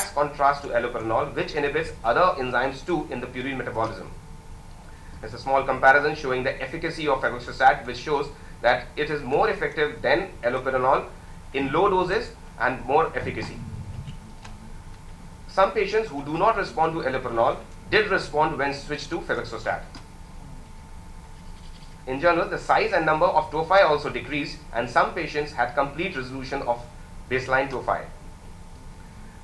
contrast to allopurinol, which inhibits other enzymes too in the purine metabolism. It's a small comparison showing the efficacy of febuxostat, which shows that it is more effective than allopurinol in low doses and more efficacy. Some patients who do not respond to allopurinol did respond when switched to febuxostat. In general, the size and number of tophi also decreased, and some patients had complete resolution of baseline tophi.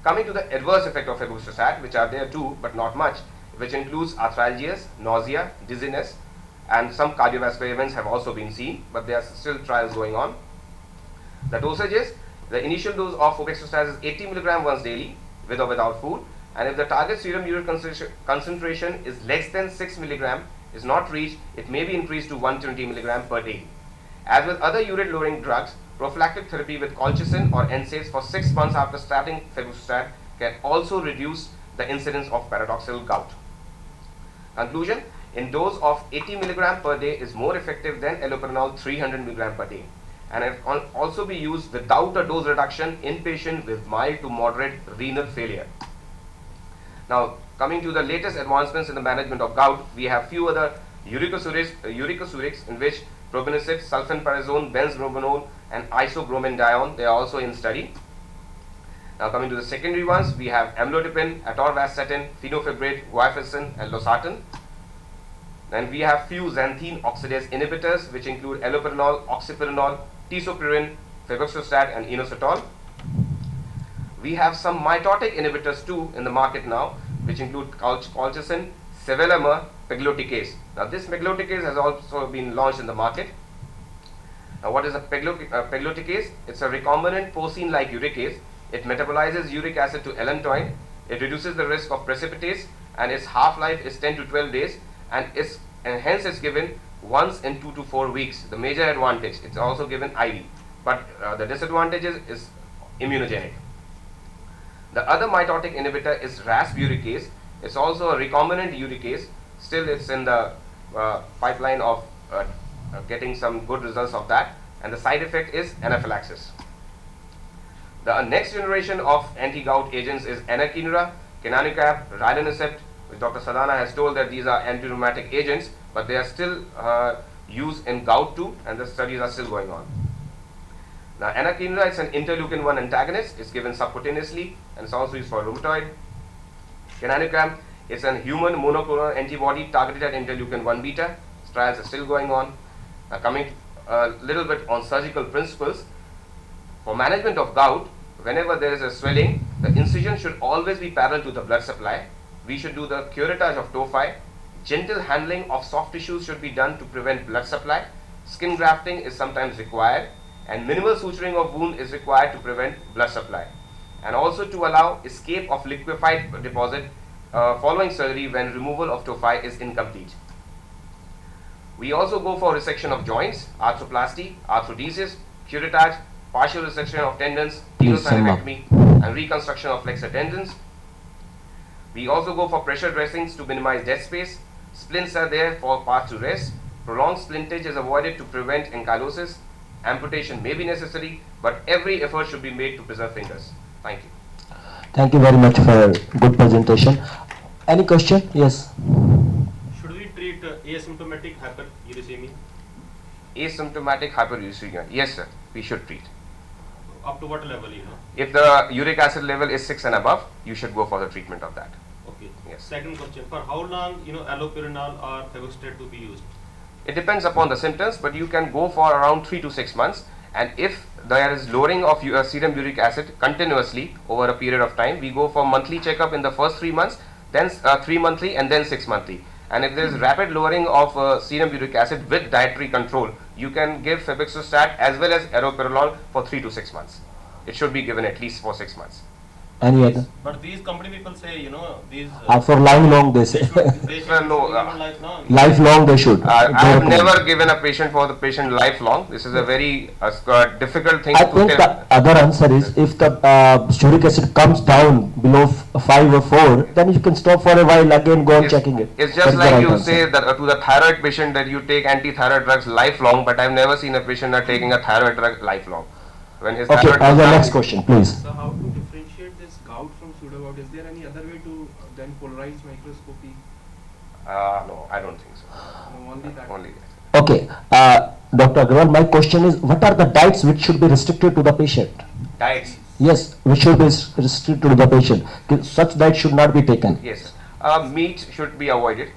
Coming to the adverse effect of febuxostat, which are there too, but not much, which includes arthralgias, nausea, dizziness, and some cardiovascular events have also been seen, but there are still trials going on. The dosages, the initial dose of febuxostat is 80 mg once daily, with or without food, and if the target serum uric concentration is less than 6 mg is not reached, it may be increased to 120 mg per day. As with other urate lowering drugs, prophylactic therapy with colchicine or NSAIDs for 6 months after starting febuxostat can also reduce the incidence of paradoxical gout. Conclusion: in dose of 80 mg per day is more effective than allopurinol 300 mg per day, and it can also be used without a dose reduction in patients with mild to moderate renal failure. Now, coming to the latest advancements in the management of gout, we have few other uricosurics in which probenecid, sulfenperazone, benzbrominol, and isobromine-dione, they are also in study. Now, coming to the secondary ones, we have amlodipine, atorvastatin, fenofibrate, guaifenesin, and losartan. Then we have few xanthine oxidase inhibitors, which include allopurinol, oxypurinol, tisopyrin, febuxostat, and inositol. We have some mitotic inhibitors too in the market now, which include colchicine, sevelamer, pegloticase. Now, this pegloticase has also been launched in the market. Now, what is a pegloticase? It's a recombinant porcine-like uricase. It metabolizes uric acid to allantoin. It reduces the risk of precipitase, and its half-life is 10 to 12 days, and hence it's given once in 2 to 4 weeks. The major advantage, it's also given IV, but the disadvantages is immunogenic. The other mitotic inhibitor is RASP uricase. It's also a recombinant uricase. Still, it's in the pipeline of getting some good results of that, and the side effect is anaphylaxis. The next generation of anti-gout agents is anakinra, kenanicap, rilanicept, which Dr. Sadana has told that these are anti-rheumatic agents, but they are still used in gout too, and the studies are still going on. Now, anakinra is an interleukin-1 antagonist. It's given subcutaneously, and it's also used for rheumatoid. Kenanicap is a human monoclonal antibody targeted at interleukin-1 beta. Trials are still going on. Now, coming a little bit on surgical principles. For management of gout, whenever there is a swelling, the incision should always be parallel to the blood supply. We should do the curettage of tophi. Gentle handling of soft tissues should be done to prevent blood supply. Skin grafting is sometimes required, and minimal suturing of wound is required to prevent blood supply, and also to allow escape of liquefied deposit following surgery when removal of tophi is incomplete. We also go for resection of joints, arthroplasty, arthrodesis, curettage, partial resection of tendons, tenosynoviectomy, and reconstruction of flexor tendons. We also go for pressure dressings to minimize dead space. Splints are there for path to rest. Prolonged splintage is avoided to prevent ankylosis. Amputation may be necessary, but every effort should be made to preserve fingers. Thank you. Thank you very much for good presentation. Any question? Yes. Should we treat asymptomatic hyperuricemia? Asymptomatic hyperuricemia. Yes, sir. We should treat. Up to what level, If the uric acid level is 6 and above, you should go for the treatment of that. Okay. Yes. Second question: for how long, allopurinol or febuxostat to be used? It depends upon the symptoms, but you can go for around 3 to 6 months. And if there is lowering of serum uric acid continuously over a period of time, we go for monthly checkup in the first 3 months, then 3 monthly, and then 6 monthly. And if there is rapid lowering of serum uric acid with dietary control, you can give febuxostat as well as allopurinol for 3 to 6 months. It should be given at least for 6 months. Any other? But these company people say, these... for lifelong they say. They should No, lifelong. Lifelong they should. I have never given a patient for the patient lifelong. This is a very difficult thing I to think tell. the other answer is if the uric acid comes down below 5 or 4, then you can stop for a while, again go on checking it. It's just like you say that to the thyroid patient that you take anti-thyroid drugs lifelong, but I've never seen a patient that taking a thyroid drug lifelong. When his Okay, thyroid the next question, please. So how to differentiate this gout from understood about. Is there any other way to then polarize microscopy? No, I don't think so. No, only that. Only that. Okay, Dr. Agarwal, my question is, what are the diets which should be restricted to the patient? Diets. Yes, which should be restricted to the patient. Such diet should not be taken. Yes. Meat should be avoided.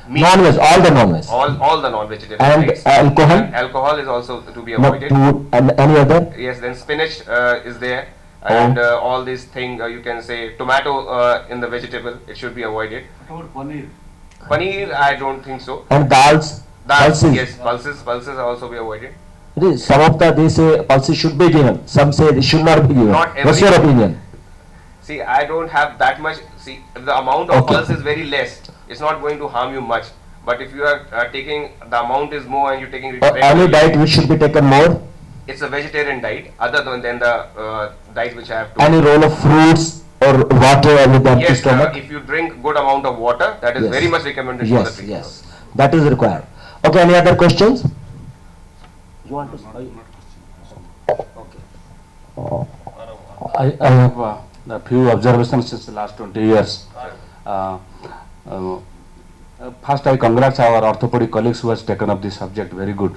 Meat, Non-veg, all the non-veg. all the non-vegetarian And diets. alcohol? And alcohol is also to be Not avoided. food and any other? Yes, then spinach is there, and all these things you can say tomato in the vegetable, it should be avoided. What about paneer? Paneer, I don't think so. And dals? Dals, Pulses? yes, pulses are also be avoided. It is. Some of the, they say pulses should be given. Some say they should not be given. Not What's your every- opinion? See, I don't have that much. See, if the amount of Okay. pulse is very less, it's not going to harm you much. But if you are taking, the amount is more and you're taking it Any regularly, diet which should be taken more? it's a vegetarian diet other than the diet which I have to. Any role of fruits or water with the empty Yes, stomach? if you drink good amount of water, that is Yes. very much recommended for the Yes, treatment. yes. That is required. Okay, any other questions? You want to? I have a few observations since the last 20 years. First, I congratulate our orthopedic colleagues who has taken up this subject very good.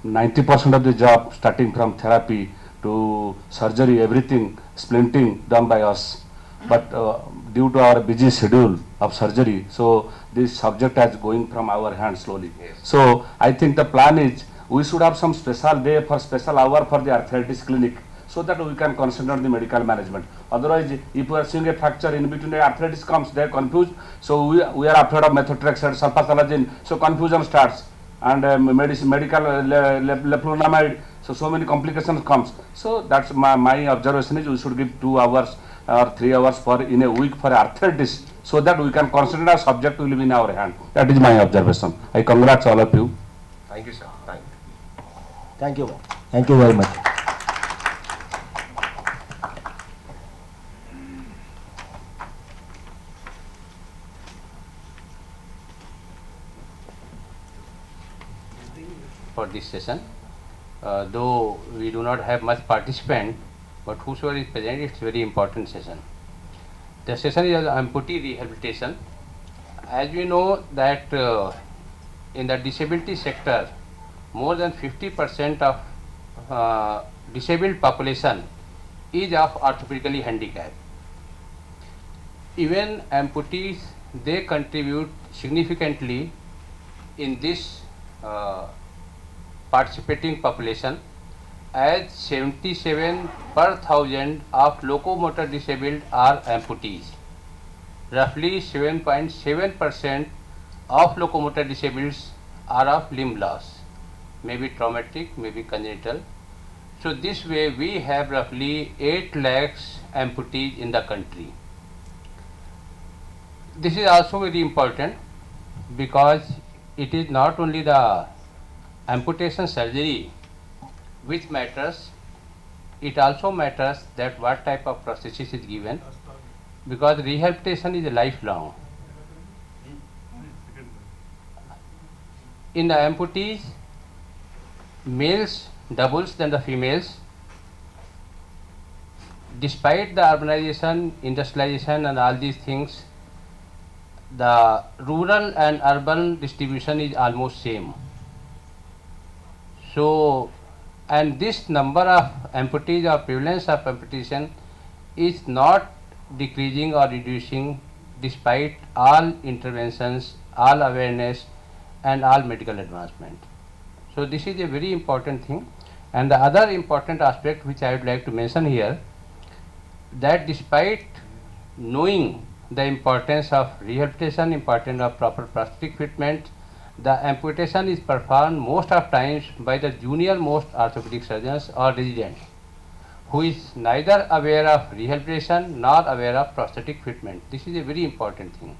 90% of the job, starting from therapy to surgery, everything, splinting done by us. But due to our busy schedule of surgery, so this subject is going from our hands slowly. Yes. So I think the plan is we should have some special day for special hour for the arthritis clinic, so that we can concentrate on the medical management. Otherwise, if we are seeing a fracture in between the arthritis comes, they are confused. So we are afraid of methotrexate, sulfasalazine. So confusion starts, and medical leprolamide. So many complications comes. So that's my observation is we should give 2 hours or 3 hours for in a week for arthritis, so that we can concentrate our subject will be in our hand. That is my observation. I congratulate all of you. Thank you, sir. Thank you. Thank you. Thank you very much. For this session, though we do not have much participant, but whosoever is present, it's very important session. The session is amputee rehabilitation. As we know that in the disability sector, more than 50% of disabled population is of orthopedically handicapped. Even amputees, they contribute significantly in this participating population, as 77 per thousand of locomotor disabled are amputees. Roughly 7.7% of locomotor disabled are of limb loss, maybe traumatic, maybe congenital. So this way we have roughly 8 lakhs amputees in the country. This is also very important because it is not only the amputation surgery which matters, it also matters that what type of prosthesis is given, because rehabilitation is lifelong. In the amputees, males doubles than the females. Despite the urbanization, industrialization and all these things, the rural and urban distribution is almost same. So, and this number of amputees or prevalence of amputation is not decreasing or reducing despite all interventions, all awareness and all medical advancement. So this is a very important thing. And the other important aspect which I would like to mention here, that despite knowing the importance of rehabilitation, importance of proper prosthetic fitment, the amputation is performed most of times by the junior most orthopedic surgeons or residents, who is neither aware of rehabilitation nor aware of prosthetic fitment. This is a very important thing.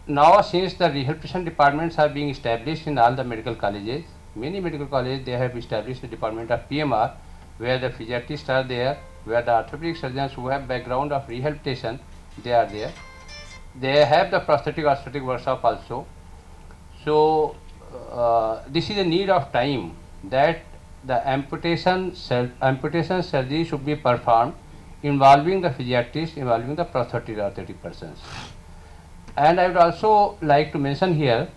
Now, since the rehabilitation departments are being established in all the medical colleges, many medical colleges, they have established the department of PMR, where the physiatrists are there, where the orthopedic surgeons who have background of rehabilitation, they are there. They have the prosthetic orthopedic workshop also. So this is a need of time that the amputation surgery should be performed involving the physiatrist, involving the prosthetic orthotic persons. And I would also like to mention here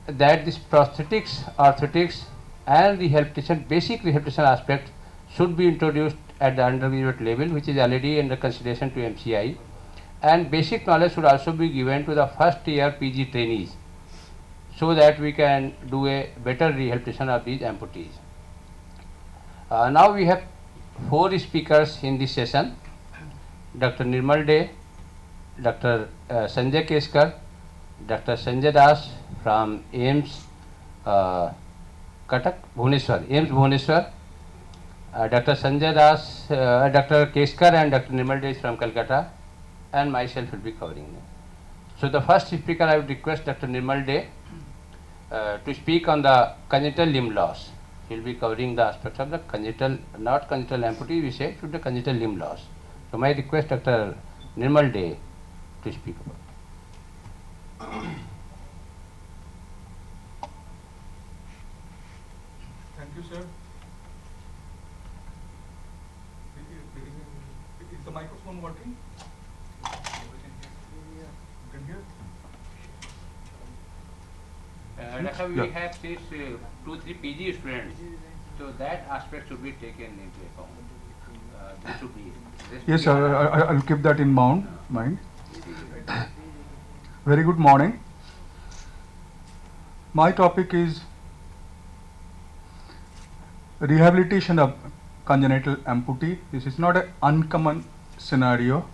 that this prosthetics, orthotics and rehabilitation, basic rehabilitation aspect should be introduced at the undergraduate level, which is already under consideration to MCI, and basic knowledge should also be given to the first year PG trainees, so that we can do a better rehabilitation of these amputees. Now we have 4 speakers in this session: Dr. Nirmal De, Dr. Sanjay Keskar, Dr. Sanjay Das from AIMS Katak, Bhubaneswar, AIMS Bhubaneswar, Dr. Sanjay Das, Dr. Keskar and Dr. Nirmal De is from Calcutta, and myself will be covering them. So the first speaker, I would request Dr. Nirmal De to speak on the congenital limb loss. He will be covering the aspects of the congenital, not congenital amputee, we say, to the congenital limb loss. So my request Dr. Nirmal De to speak about. Thank you, sir. Is the microphone working? You can hear? Doctor, we Yeah. have these 2-3 PG students, so that aspect should be taken into account. This should be. Yes, sir. I'll keep that in mind. Very good morning. My topic is rehabilitation of congenital amputee. This is not an uncommon scenario.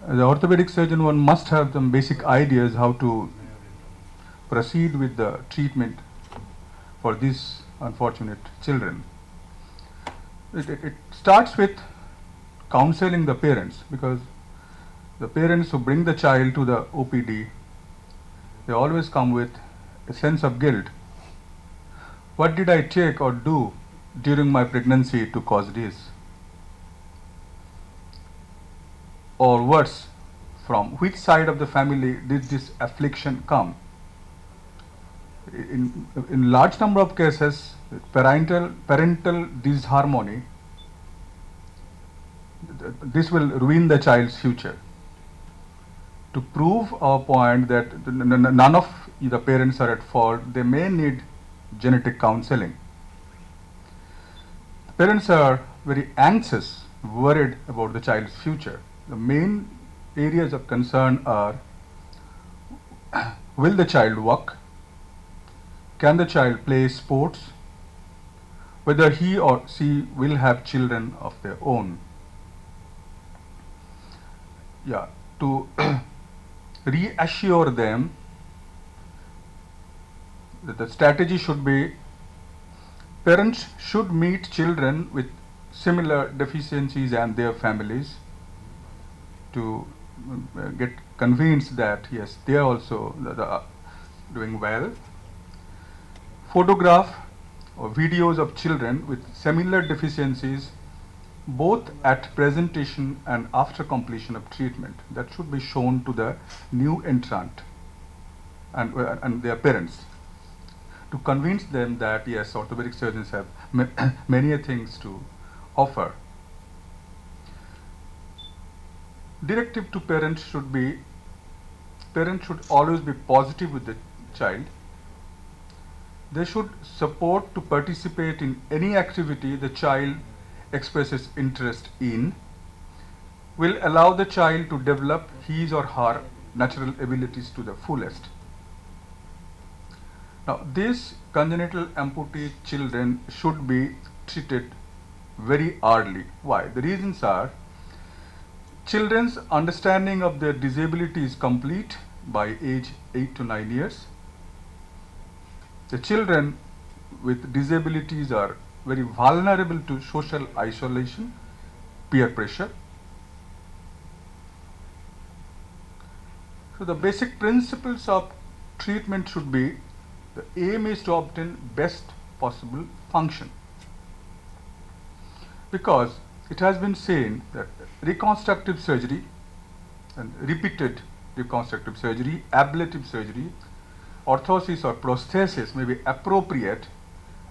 As an orthopedic surgeon, one must have some basic ideas how to proceed with the treatment for these unfortunate children. It starts with counseling the parents, because the parents who bring the child to the OPD, they always come with a sense of guilt. What did I take or do during my pregnancy to cause this? Or worse, from which side of the family did this affliction come? In large number of cases, parental disharmony, this will ruin the child's future. To prove our point that none of the parents are at fault, they may need genetic counseling. Parents are very anxious, worried about the child's future. The main areas of concern are: will the child walk? Can the child play sports? Whether he or she will have children of their own. Yeah, to reassure them that the strategy should be, parents should meet children with similar deficiencies and their families to get convinced that yes, they are also doing well. Photograph or videos of children with similar deficiencies, both at presentation and after completion of treatment, that should be shown to the new entrant and their parents, to convince them that yes, orthopedic surgeons have many things to offer. Directive to parents should be, parents should always be positive with the child. They should support to participate in any activity the child expresses interest in, will allow the child to develop his or her natural abilities to the fullest. Now, these congenital amputee children should be treated very early. Why? The reasons are: children's understanding of their disability is complete by age 8 to 9 years. The children with disabilities are very vulnerable to social isolation, peer pressure. So the basic principles of treatment should be, the aim is to obtain best possible function. Because it has been seen that reconstructive surgery and repeated reconstructive surgery, ablative surgery, orthosis or prosthesis may be appropriate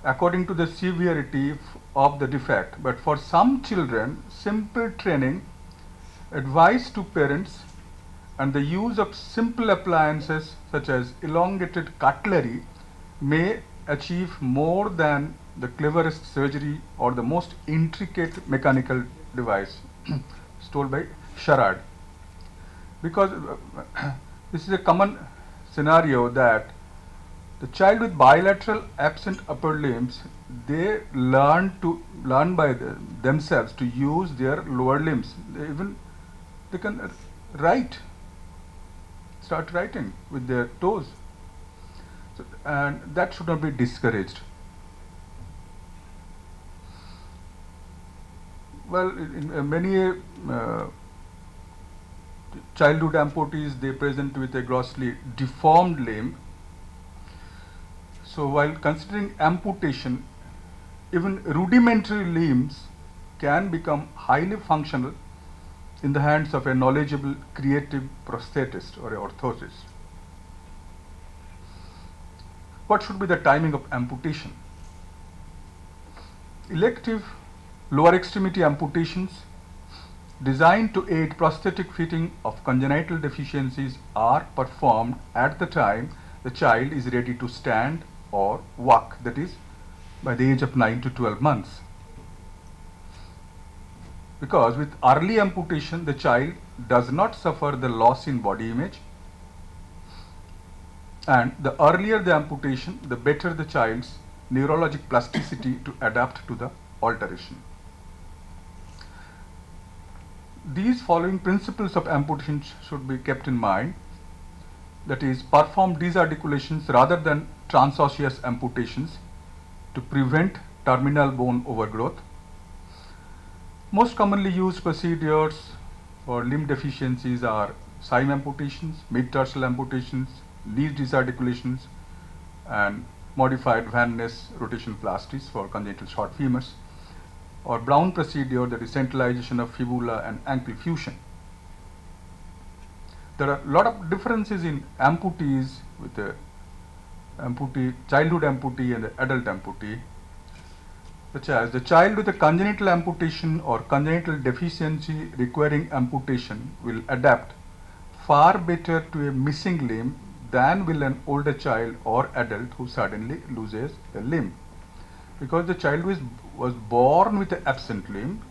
according to the severity of the defect. But for some children, simple training, advice to parents, and the use of simple appliances such as elongated cutlery may achieve more than the cleverest surgery or the most intricate mechanical device. It's told by Sharad. Because this is a common scenario that the child with bilateral absent upper limbs, they learn by themselves to use their lower limbs. They can write, start writing with their toes. So, and that should not be discouraged. Well, in many childhood amputees, they present with a grossly deformed limb. So while considering amputation, even rudimentary limbs can become highly functional in the hands of a knowledgeable, creative prosthetist or a orthotist. What should be the timing of amputation? Elective lower extremity amputations designed to aid prosthetic fitting of congenital deficiencies are performed at the time the child is ready to stand or walk, that is, by the age of 9 to 12 months. Because with early amputation, the child does not suffer the loss in body image, and the earlier the amputation, the better the child's neurologic plasticity to adapt to the alteration. These following principles of amputation should be kept in mind. That is, perform disarticulations rather than transosseous amputations to prevent terminal bone overgrowth. Most commonly used procedures for limb deficiencies are cyme amputations, mid-tarsal amputations, knee disarticulations, and modified Van Ness rotation plasties for congenital short femurs, or Brown procedure, that is centralization of fibula and ankle fusion. There are a lot of differences in amputees with the childhood amputee and the adult amputee, such as the child with a congenital amputation or congenital deficiency requiring amputation will adapt far better to a missing limb than will an older child or adult who suddenly loses a limb. Because the child was born with an absent limb,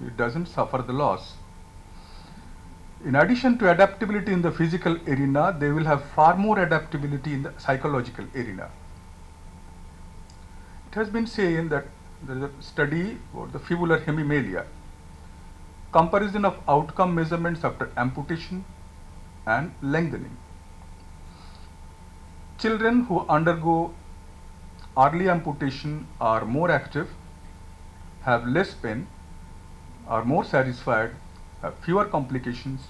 it doesn't suffer the loss. In addition to adaptability in the physical arena, they will have far more adaptability in the psychological arena. It has been said that there is a study for the fibular hemimelia, comparison of outcome measurements after amputation and lengthening. Children who undergo early amputation are more active, have less pain, are more satisfied, have fewer complications,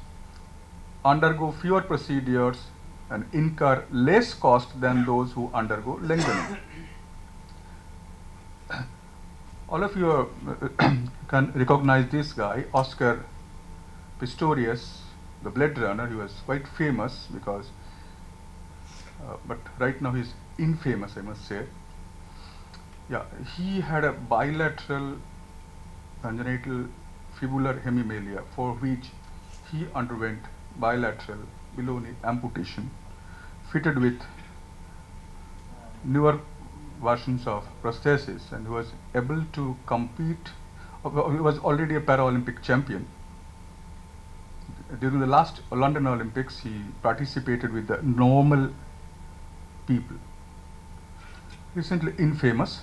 undergo fewer procedures, and incur less cost than those who undergo lengthening. All of you can recognize this guy, Oscar Pistorius, the Blade Runner. He was quite famous because, but right now he's infamous, I must say. Yeah, he had a bilateral congenital fibular hemimelia for which he underwent bilateral below knee amputation, fitted with newer versions of prosthesis, and he was able to compete. He was already a Paralympic champion. During the last London Olympics, he participated with the normal people. Recently infamous.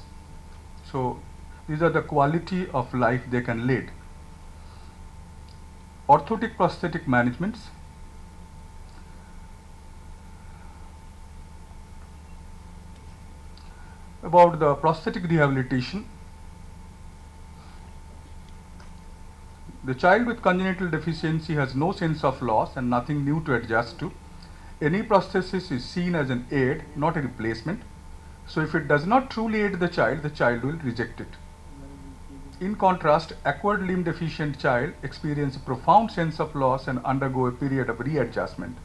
So these are the quality of life they can lead. Orthotic prosthetic managements. About the prosthetic rehabilitation, the child with congenital deficiency has no sense of loss and nothing new to adjust to. Any prosthesis is seen as an aid, not a replacement. So if it does not truly aid the child will reject it. In contrast, acquired limb deficient child experience a profound sense of loss and undergo a period of readjustment.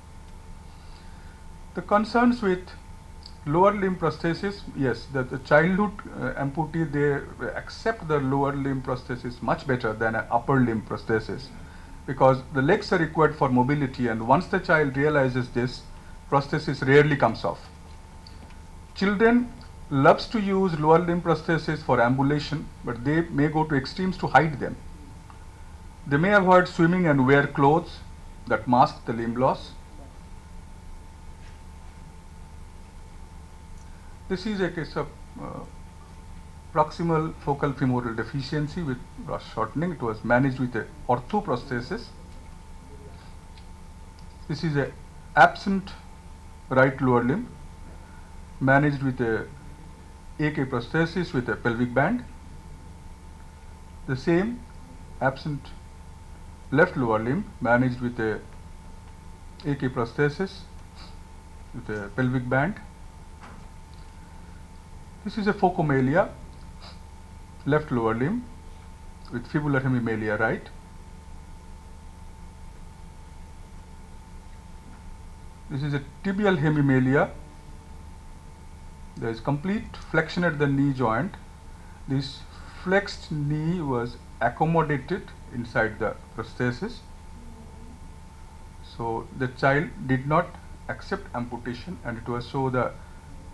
The concerns with Lower limb prosthesis, yes, the childhood amputee, they accept the lower limb prosthesis much better than an upper limb prosthesis, because the legs are required for mobility, and once the child realizes this, prosthesis rarely comes off. Children loves to use lower limb prosthesis for ambulation, but they may go to extremes to hide them. They may avoid swimming and wear clothes that mask the limb loss. This is a case of proximal focal femoral deficiency with shortening. It was managed with a orthoprosthesis. This is a absent right lower limb managed with a AK prosthesis with a pelvic band. The same absent left lower limb managed with a AK prosthesis with a pelvic band. This is a phocomelia, left lower limb with fibular hemimelia right. This is a tibial hemimelia. There is complete flexion at the knee joint. This flexed knee was accommodated inside the prosthesis. So the child did not accept amputation, and it was so the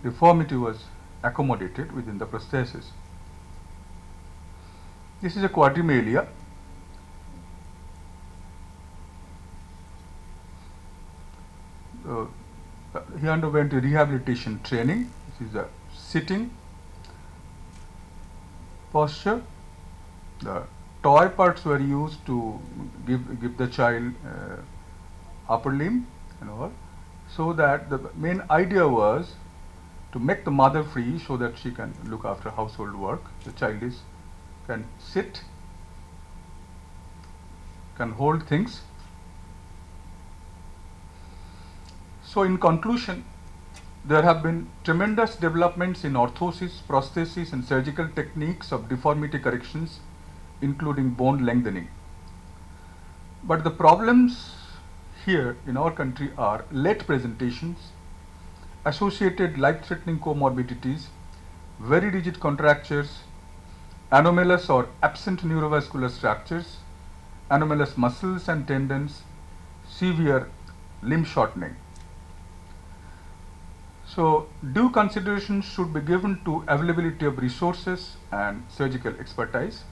deformity was accommodated within the prosthesis. This is a quadrimelia. He underwent a rehabilitation training. This is a sitting posture. The toy parts were used to give the child upper limb and all, so that the main idea was to make the mother free so that she can look after household work. The child can sit, can hold things. So in conclusion, there have been tremendous developments in orthosis, prosthesis and surgical techniques of deformity corrections, including bone lengthening. But the problems here in our country are late presentations, associated life-threatening comorbidities, very rigid contractures, anomalous or absent neurovascular structures, anomalous muscles and tendons, severe limb shortening. So due consideration should be given to availability of resources and surgical expertise.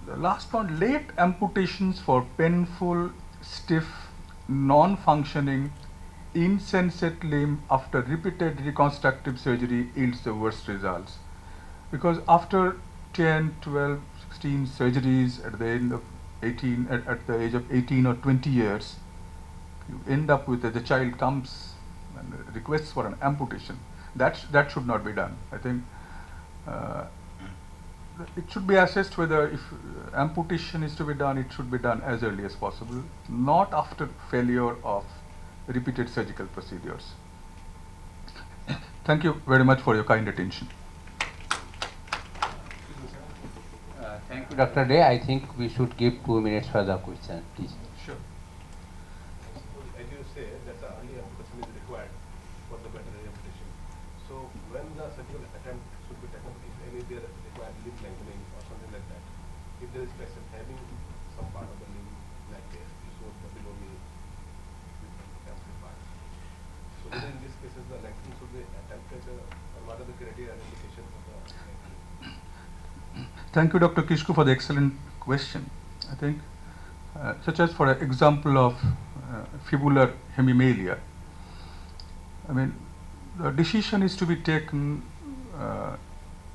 The last one, late amputations for painful, stiff, non-functioning, insensate limb after repeated reconstructive surgery yields the worst results. Because after 10, 12, 16 surgeries at the end of 18, at the age of 18 or 20 years, you end up with the child comes and requests for an amputation. That should not be done. I think it should be assessed whether if amputation is to be done, it should be done as early as possible, not after failure of repeated surgical procedures. Thank you very much for your kind attention. Thank you, Dr. Day. I think we should give 2 minutes for the question, please. Sure. As you say that the early amputation is required for the better amputation. So when the surgical attempt should be taken, if any there required limb lengthening or something like that, if there is patient having some part of the limb like this, so the below knee amplified. So whether in these cases the lengthening should be attempted, or what are the criteria and indication for the lengthening? Thank you, Dr. Kishku, for the excellent question. I think, such as for an example of fibular hemimelia, I mean, the decision is to be taken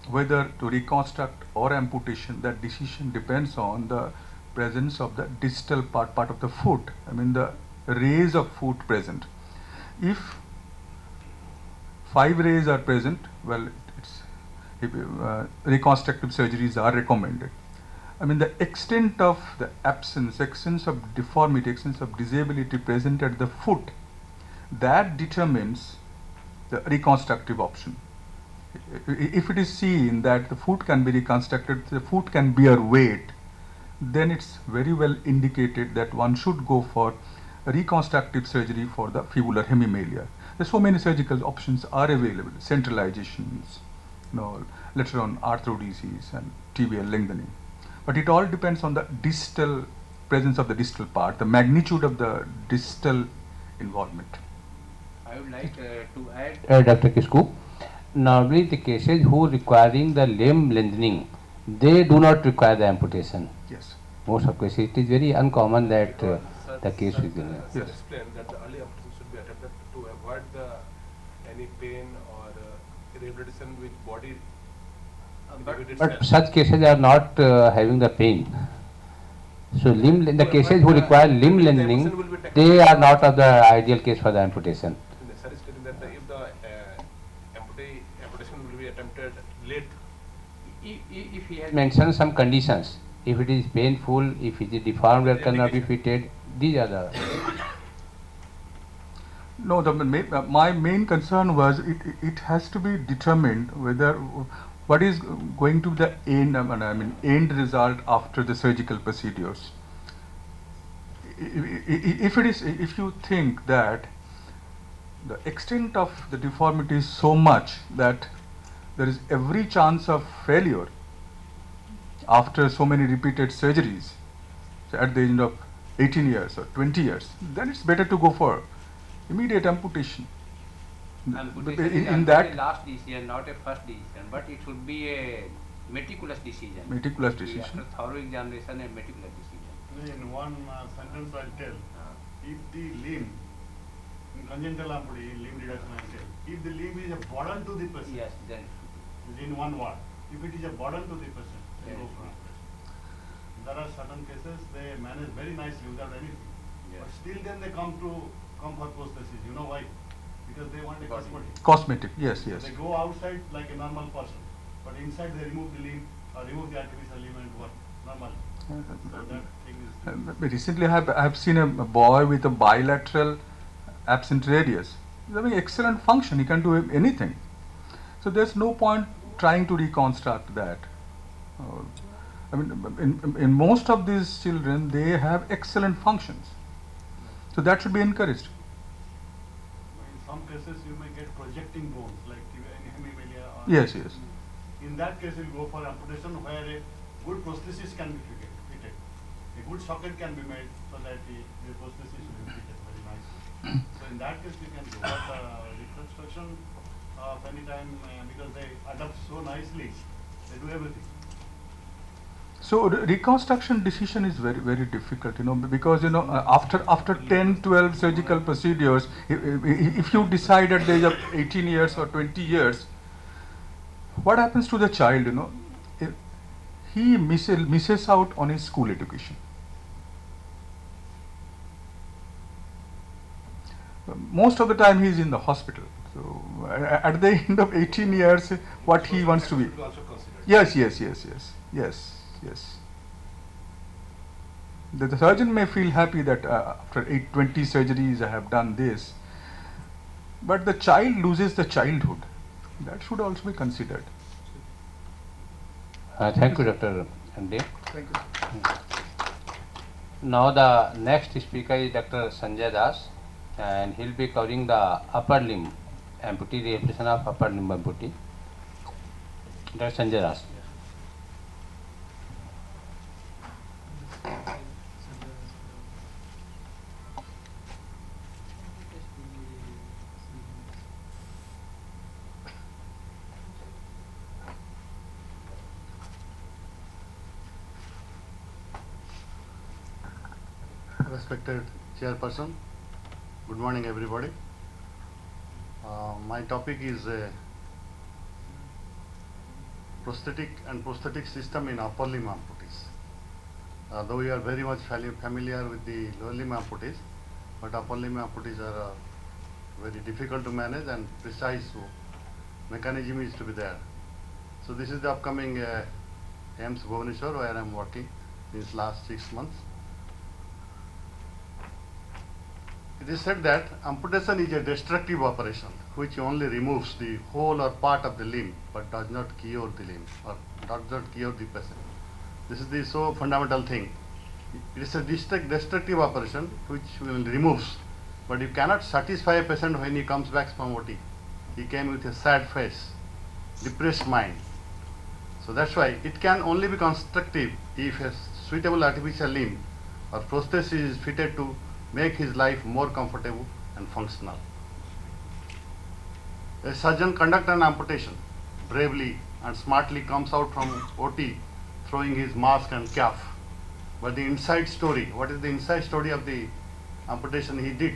whether to reconstruct or amputation. That decision depends on the presence of the distal part of the foot. I mean, the rays of foot present. If 5 rays are present, well, reconstructive surgeries are recommended. I mean, the extent of the absence, extent of deformity, extent of disability present at the foot, that determines the reconstructive option. If it is seen that the foot can be reconstructed, the foot can bear weight, then it's very well indicated that one should go for reconstructive surgery for the fibular hemimelia. There's so many surgical options are available, centralizations, later on arthrodesis and tibial lengthening. But it all depends on the distal presence of the distal part, the magnitude of the distal involvement. I would like to add, Dr. Kisku, normally the cases who requiring the limb lengthening, they do not require the amputation. Yes. Most of cases, it is very uncommon that the case will be. Yes. Explain that the early amputation should be attempted to avoid any pain or rehabilitation with body. But such cases are not having the pain. So the cases who require limb lengthening, they are not of the ideal case for the amputation. Sir is stating that if the amputation will be attempted late. If he has mentioned some conditions, if it is painful, if it is deformed or cannot be fitted, these are the. No, my main concern was it has to be determined whether what is going to be the end result after the surgical procedures. If you think that the extent of the deformity is so much that there is every chance of failure after so many repeated surgeries, so at the end of 18 years or 20 years, then it's better to go for immediate amputation. In that last decision, not a first decision, but it should be a meticulous decision. Meticulous decision. After thorough examination, a meticulous decision. In one sentence I'll tell, if the limb, in congenital amputation, limb reduction I'll tell, if the limb is a burden to the patient, Yes, then. in one word, if it is a burden to the patient, then go for amputation. There are certain cases they manage very nicely without anything, but still then they come for prosthesis. You know why? Because they want a cosmetic. Cosmetic, yes, yes. So they go outside like a normal person, but inside they remove the limb or remove the artificial limb and work normally. So that thing is. Recently, I have seen a boy with a bilateral absent radius. He's having excellent function. He can do anything. So there's no point trying to reconstruct that. In most of these children, they have excellent functions. So that should be encouraged. In some cases, you may get projecting bones like hemimelia. Yes. In that case, you go for amputation where a good prosthesis can be fitted. A good socket can be made so that the prosthesis will be fitted very nicely. So in that case, you can go. But reconstruction of any time because they adapt so nicely, they do everything. So reconstruction decision is very, very difficult, because after 10, 12 surgical procedures, if you decide at the age of 18 years or 20 years, what happens to the child? He misses out on his school education. Most of the time he is in the hospital. So at the end of 18 years, what he wants to be. Yes. The surgeon may feel happy that after 20 surgeries I have done this, but the child loses the childhood. That should also be considered. Thank you, Dr. Ande. Thank you. Now the next speaker is Dr. Sanjay Das, and he'll be covering the upper limb amputee, rehabilitation of upper limb amputee. Dr. Sanjay Das. Respected Chairperson, good morning everybody. My topic is prosthetic system in upper limb amputees. Though we are very much familiar with the lower limb amputees, but upper limb amputees are very difficult to manage and precise mechanism is to be there. So this is the upcoming AIMS Bhubaneswar where I am working since last 6 months. It is said that amputation is a destructive operation which only removes the whole or part of the limb but does not cure the limb or does not cure the patient. This is the so fundamental thing. It is a destructive operation which will remove, but you cannot satisfy a patient when he comes back from OT. He came with a sad face, depressed mind. So that's why it can only be constructive if a suitable artificial limb or prosthesis is fitted to make his life more comfortable and functional. A surgeon conducts an amputation bravely and smartly comes out from OT throwing his mask and cap. But the inside story, what is the inside story of the amputation he did?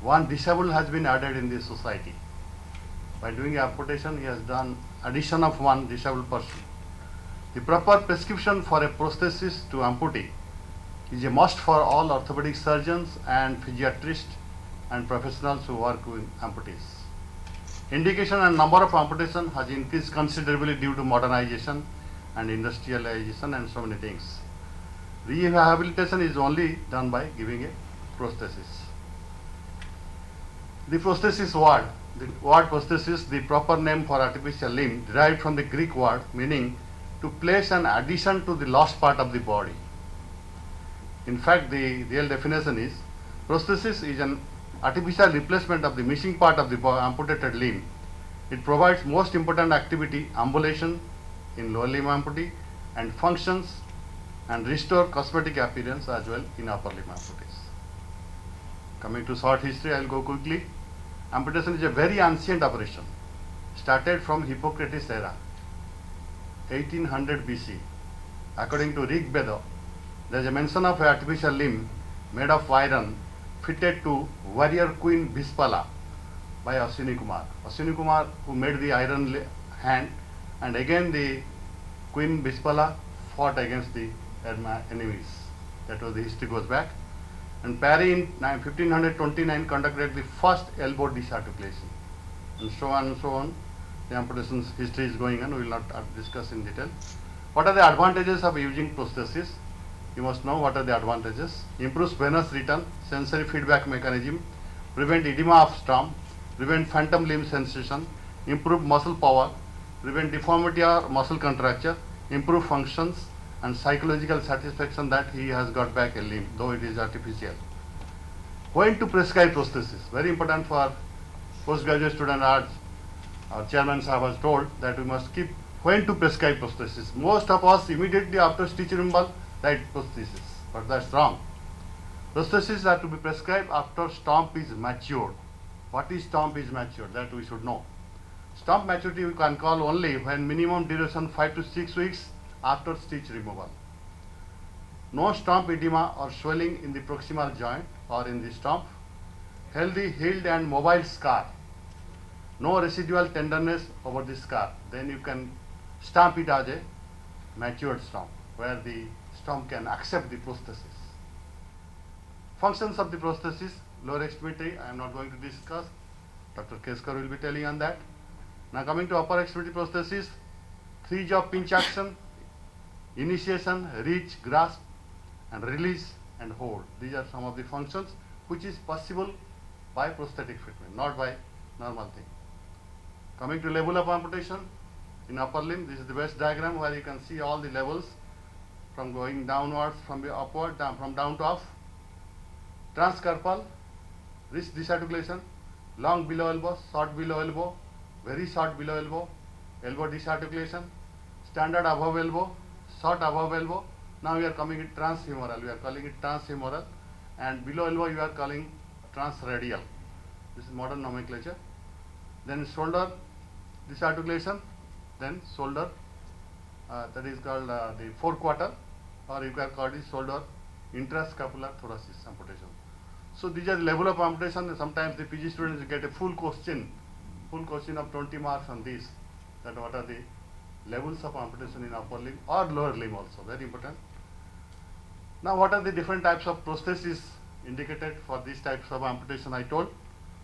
One disabled has been added in this society. By doing amputation, he has done addition of one disabled person. The proper prescription for a prosthesis to amputee is a must for all orthopedic surgeons and physiatrists and professionals who work with amputees. Indication and number of amputation has increased considerably due to modernization and industrialization and so many things. Rehabilitation is only done by giving a prosthesis. The prosthesis word, the word prosthesis, the proper name for artificial limb, derived from the Greek word meaning to place an addition to the lost part of the body. In fact, the real definition is prosthesis is an artificial replacement of the missing part of the amputated limb. It provides most important activity, ambulation in lower limb amputee, and functions and restore cosmetic appearance as well in upper limb amputees. Coming to short history, I will go quickly. Amputation is a very ancient operation, started from Hippocrates era, 1800 BC. According to Rig Veda, there is a mention of an artificial limb made of iron fitted to warrior queen Bhispala by Ashwini Kumar. Ashwini Kumar, who made the iron hand, and again the queen Bhispala fought against the enemies. That was the history goes back. And Parry in 1529 conducted the first elbow disarticulation, and so on and so on. The amputation's history is going on. We will not discuss in detail. What are the advantages of using prosthesis? You must know what are the advantages. Improves venous return, sensory feedback mechanism, prevent edema of stump, prevent phantom limb sensation, improve muscle power, prevent deformity or muscle contracture, improve functions, and psychological satisfaction that he has got back a limb, though it is artificial. When to prescribe prosthesis? Very important for postgraduate student. Our chairman sahab has told that we must keep when to prescribe prosthesis. Most of us immediately after stitch removal write prosthesis, but that's wrong. Prosthesis are to be prescribed after stump is matured. What is stump is matured? That we should know. Stump maturity we can call only when minimum duration 5 to 6 weeks after stitch removal. No stump edema or swelling in the proximal joint or in the stump. Healthy, healed and mobile scar. No residual tenderness over the scar. Then you can stamp it as a matured stump, where the stump can accept the prosthesis. Functions of the prosthesis, lower extremity, I am not going to discuss. Dr. Keskar will be telling on that. Now coming to upper extremity prosthesis, 3-job pinch action, initiation, reach, grasp, and release and hold. These are some of the functions which is possible by prosthetic fitment, not by normal thing. Coming to level of amputation, in upper limb, this is the best diagram where you can see all the levels from going downwards, from the upward, from down to up. Transcarpal, wrist disarticulation, long below elbow, short below elbow, very short below elbow, elbow disarticulation, standard above elbow, short above elbow. Now we are calling it transfemoral. We are calling it transfemoral, and below elbow you are calling transradial. This is modern nomenclature. Then shoulder disarticulation, then shoulder, that is called the forequarter, or you can call it shoulder intrascapular thoracic amputation. So these are the level of amputation. Sometimes the PG students get a full question of 20 marks on this, that what are the levels of amputation in upper limb or lower limb also, very important. Now what are the different types of prosthesis indicated for these types of amputation? I told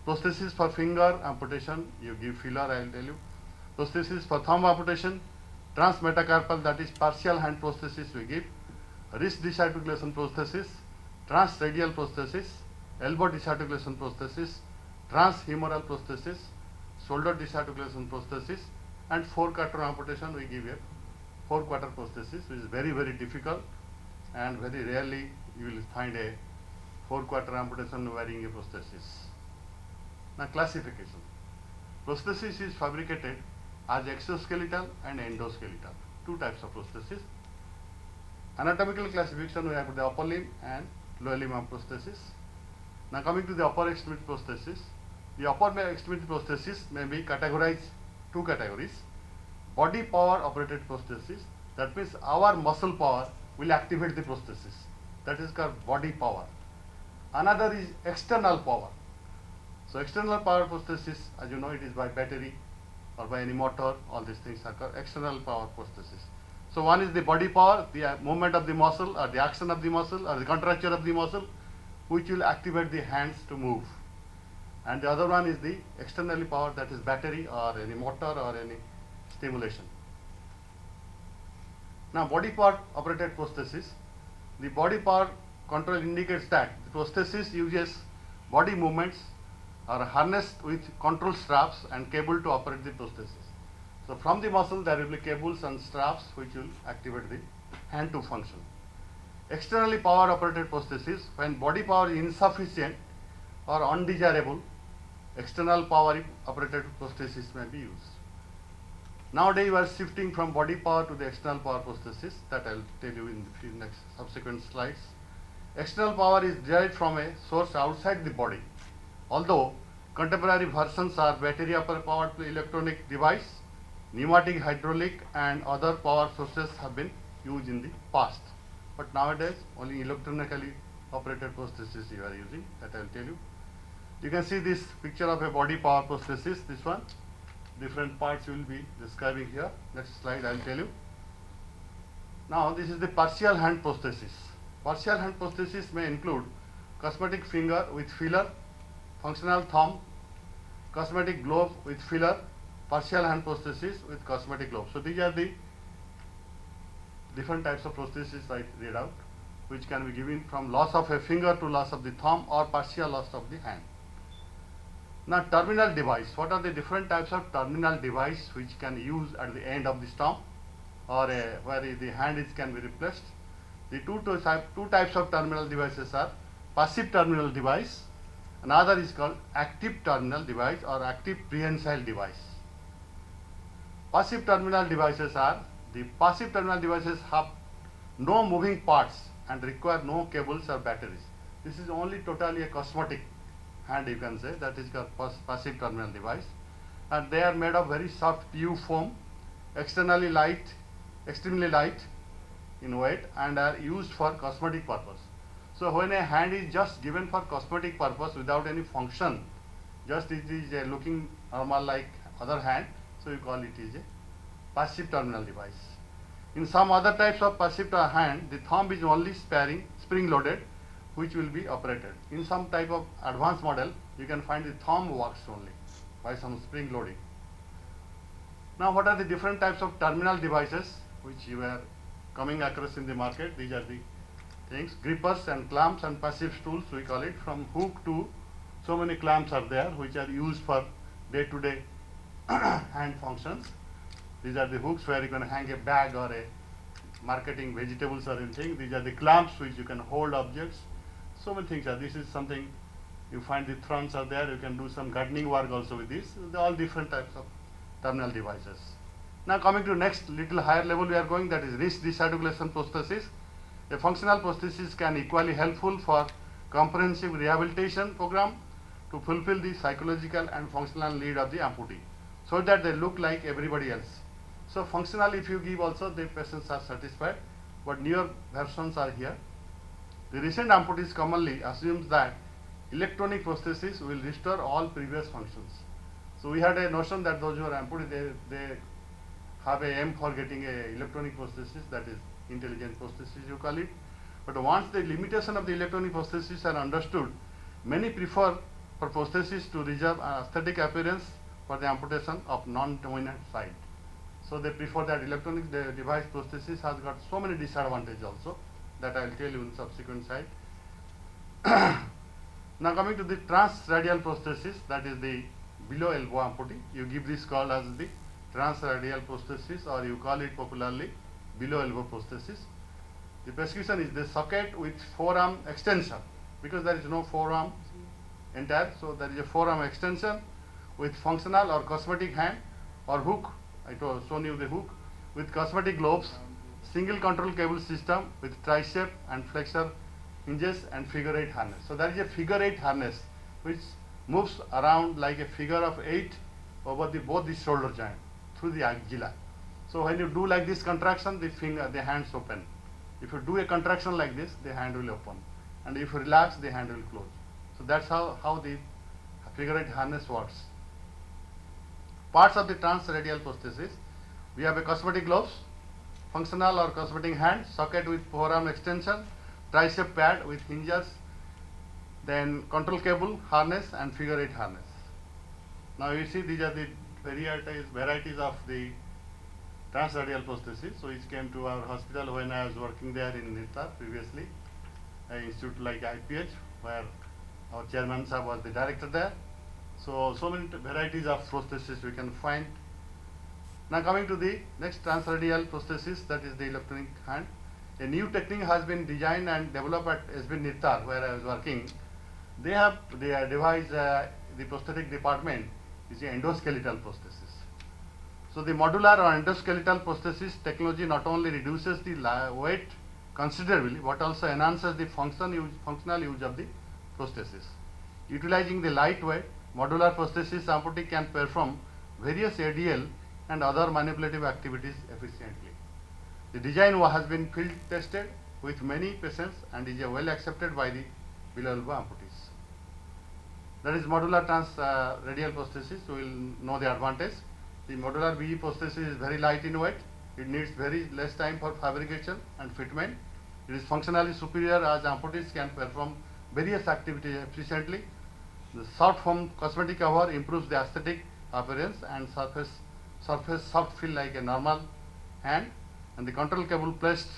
prosthesis for finger amputation, you give filler, I will tell you. Prosthesis for thumb amputation, transmetacarpal, that is partial hand prosthesis we give. Wrist disarticulation prosthesis, transradial prosthesis, elbow disarticulation prosthesis, transhumeral prosthesis, shoulder disarticulation prosthesis, and forequarter amputation we give a forequarter prosthesis, which is very, very difficult and very rarely you will find a 4/4 amputation wearing a prosthesis. Now classification. Prosthesis is fabricated as exoskeletal and endoskeletal. Two types of prosthesis. Anatomical classification, we have the upper limb and lower limb prosthesis. Now coming to the upper extremity prosthesis. The upper extremity prosthesis may be categorized two categories. Body power operated prosthesis, that means our muscle power will activate the prosthesis. That is called body power. Another is external power. So external power prosthesis, as you know, it is by battery or by any motor. All these things are called external power prosthesis. So one is the body power, the movement of the muscle or the action of the muscle or the contracture of the muscle, which will activate the hands to move. And the other one is the externally power, that is battery or any motor or any stimulation. Now body power operated prosthesis. The body power control indicates that the prosthesis uses body movements are harnessed with control straps and cable to operate the prosthesis. So from the muscle there will be cables and straps which will activate the hand to function. Externally power operated prosthesis, when body power is insufficient or undesirable, external power operated prosthesis may be used. Nowadays we are shifting from body power to the external power prosthesis, that I will tell you in the next subsequent slides. External power is derived from a source outside the body. Although contemporary versions are battery powered electronic device, pneumatic, hydraulic and other power sources have been used in the past. But nowadays only electronically operated prosthesis you are using, that I will tell you. You can see this picture of a body power prosthesis, this one. Different parts we will be describing here. Next slide I will tell you. Now this is the partial hand prosthesis. Partial hand prosthesis may include cosmetic finger with filler, functional thumb, cosmetic glove with filler, partial hand prosthesis with cosmetic glove. So these are the different types of prosthesis I read out, which can be given from loss of a finger to loss of the thumb or partial loss of the hand. Now terminal device. What are the different types of terminal device which can use at the end of the stump or where the hand can be replaced? The two types of terminal devices are passive terminal device. Another is called active terminal device or active prehensile device. Passive terminal devices have no moving parts and require no cables or batteries. This is only totally a cosmetic hand, you can say, that is called passive terminal device, and they are made of very soft PU foam, extremely light in weight, and are used for cosmetic purpose. So when a hand is just given for cosmetic purpose without any function, just it is looking normal like other hand, so you call it is a passive terminal device. In some other types of passive hand, the thumb is only spring loaded, which will be operated. In some type of advanced model, you can find the thumb works only by some spring loading. Now what are the different types of terminal devices which you are coming across in the market? These are the things: grippers and clamps and passive stools, we call it. From hook to so many clamps are there which are used for day-to-day hand functions. These are the hooks where you can hang a bag or a marketing vegetables or anything. These are the clamps which you can hold objects. So many things are. This is something you find, the thrones are there. You can do some gardening work also with this. They are all different types of terminal devices. Now coming to next little higher level we are going, that is wrist disarticulation prosthesis. A functional prosthesis can equally helpful for comprehensive rehabilitation program to fulfill the psychological and functional need of the amputee, so that they look like everybody else. So functional, if you give also, the patients are satisfied, but newer versions are here. The recent amputees commonly assumes that electronic prosthesis will restore all previous functions. So we had a notion that those who are amputee, they have a aim for getting a electronic prosthesis, that is intelligent prosthesis you call it. But once the limitation of the electronic prosthesis are understood, many prefer for prosthesis to reserve an aesthetic appearance for the amputation of non-dominant side. So they prefer that electronic device prosthesis has got so many disadvantages also, that I will tell you in subsequent slide. Now coming to the transradial prosthesis, that is the below elbow amputee. You give this called as the transradial prosthesis, or you call it popularly below elbow prosthesis. The prescription is the socket with forearm extension, because there is no forearm entire, so there is a forearm extension with functional or cosmetic hand or hook. I shown you the hook with cosmetic gloves, single control cable system with tricep and flexor hinges and figure 8 harness. So there is a figure 8 harness which moves around like a figure of 8 over both the shoulder joint through the axilla. So when you do like this contraction, the hands open. If you do a contraction like this, the hand will open, and if you relax, the hand will close. So that's how the figure 8 harness works. Parts of the transradial prosthesis: we have a cosmetic gloves, functional or cosmetic hand, socket with forearm extension, tricep pad with hinges, then control cable, harness, and figure 8 harness. Now you see these are the varieties of the transradial prosthesis. So it came to our hospital when I was working there in Nirta previously, an institute like IPH, where our chairman sir was the director there. So many varieties of prosthesis we can find. Now coming to the next transradial prosthesis, that is the electronic hand. A new technique has been designed and developed at SB Nirta, where I was working. They have devised the prosthetic department is the endoskeletal prosthesis. So the modular or endoskeletal prosthesis technology not only reduces the weight considerably, but also enhances the functional use of the prosthesis. Utilizing the lightweight modular prosthesis, amputee can perform various ADL and other manipulative activities efficiently. The design has been field tested with many patients and is well accepted by the below elbow amputees. That is modular transradial prosthesis. We will know the advantage. The modular BE prosthesis is very light in weight. It needs very less time for fabrication and fitment. It is functionally superior as amputees can perform various activities efficiently. The soft foam cosmetic cover improves the aesthetic appearance and surface soft feel like a normal hand, and the control cable placed